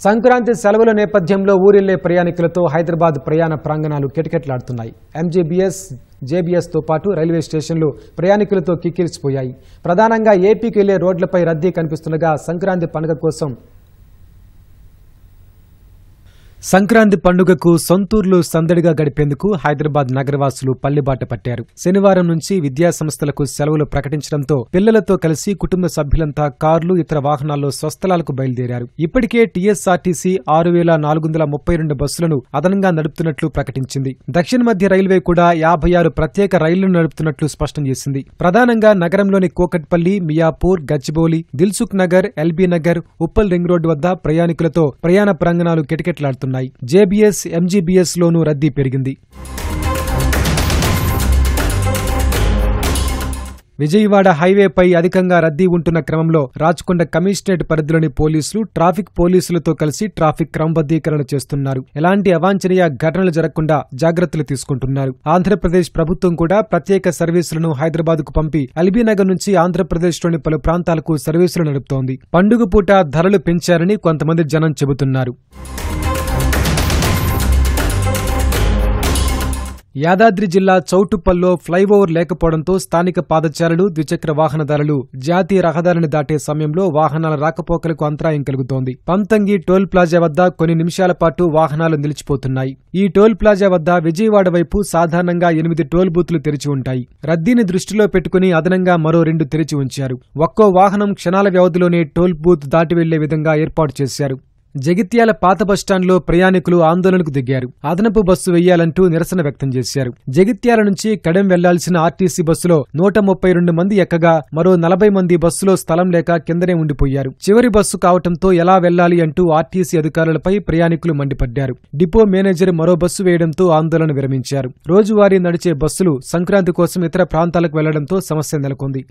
సంక్రాంతి సెలవుల నేపథ్యంలో ఊరిల్లే ప్రయాణికులతో హైదరాబాద్ ప్రయాణ ప్రాంగణాలు కిటకిటలాడుతున్నాయి. ఎంజీబీఎస్, జేబీఎస్తో పాటు రైల్వే స్టేషన్లు ప్రయాణికులతో కిక్కిరిసిపోయాయి. ప్రధానంగా ఏపీకి వెళ్లే రోడ్లపై రద్దీ కనిపిస్తుండగా సంక్రాంతి పండుగకు సొంతూరులో సందడిగా గడిపేందుకు హైదరాబాద్ నగరవాసులు పల్లెబాట పట్టారు. శనివారం నుంచి విద్యాసంస్థలకు సెలవులు ప్రకటించడంతో పిల్లలతో కలిసి కుటుంబ సభ్యులంతా కార్లు, ఇతర వాహనాల్లో స్వస్థలాలకు బయలుదేరారు. ఇప్పటికే టీఎస్ఆర్టీసీ 6,432 బస్సులను అదనంగా నడుపుతున్నట్లు ప్రకటించింది. దక్షిణ మధ్య రైల్వే కూడా 56 ప్రత్యేక రైళ్లను నడుపుతున్నట్లు స్పష్టం చేసింది. ప్రధానంగా నగరంలోని Kukatpally, Miyapur, Gachibowli, Dilsukh Nagar, LB Nagar, Uppal ring road వద్ద ప్రయాణికులతో ప్రయాణ ప్రాంగణాలు కిటకిటలాడుతున్నాయి. జేబీఎస్, ఎంజీబీఎస్ లోనూ రద్దీ పెరిగింది. విజయవాడ హైవేపై అధికంగా రద్దీ ఉంటున్న క్రమంలో రాచకొండ కమిషనరేట్ పరిధిలోని పోలీసులు ట్రాఫిక్ పోలీసులతో కలిసి ట్రాఫిక్ క్రమబద్దీకరణ చేస్తున్నారు. ఎలాంటి అవాంఛనీయ ఘటనలు జరగకుండా జాగ్రత్తలు తీసుకుంటున్నారు. ఆంధ్రప్రదేశ్ ప్రభుత్వం కూడా ప్రత్యేక సర్వీసులను హైదరాబాద్కు పంపి ఎల్బీనగర్ నుంచి ఆంధ్రప్రదేశ్లోని పలు ప్రాంతాలకు సర్వీసులు నడుపుతోంది. పండుగ పూట ధరలు పెంచారని కొంతమంది జనం చెబుతున్నారు. యాదాద్రి జిల్లా చౌటుప్పల్లో ఫ్లైఓవర్ లేకపోవడంతో స్థానిక పాదచారులు, ద్విచక్ర వాహనదారులు జాతీయ రహదారిని దాటే సమయంలో వాహనాల రాకపోకలకు అంతరాయం కలుగుతోంది. పంతంగి టోల్ ప్లాజా వద్ద కొన్ని నిమిషాల పాటు వాహనాలు నిలిచిపోతున్నాయి. ఈ టోల్ ప్లాజా వద్ద విజయవాడ వైపు సాధారణంగా 8 టోల్ బూత్లు తెరిచి ఉంటాయి. రద్దీని దృష్టిలో పెట్టుకుని అదనంగా మరో 2 తెరిచి ఉంచారు. ఒక్కో వాహనం క్షణాల వ్యవధిలోనే టోల్ బూత్ దాటి వెళ్లే విధంగా ఏర్పాటు చేశారు. జగిత్యాల పాత బస్టాండ్లో ప్రయాణికులు ఆందోళనకు దిగారు. అదనపు బస్సు వెయ్యాలంటూ నిరసన వ్యక్తం చేశారు. జగిత్యాల నుంచి కడెం వెళ్లాల్సిన ఆర్టీసీ బస్సులో 132 మంది ఎక్కగా మరో 40 మంది బస్సులో స్థలం లేక కిందనే ఉండిపోయారు. చివరి బస్సు కావటంతో ఎలా వెళ్లాలి అంటూ ఆర్టీసీ అధికారులపై ప్రయాణికులు మండిపడ్డారు. డిపో మేనేజర్ మరో బస్సు వేయడంతో ఆందోళన విరమించారు. రోజువారీ నడిచే బస్సులు సంక్రాంతి కోసం ఇతర ప్రాంతాలకు వెళ్లడంతో సమస్య నెలకొంది.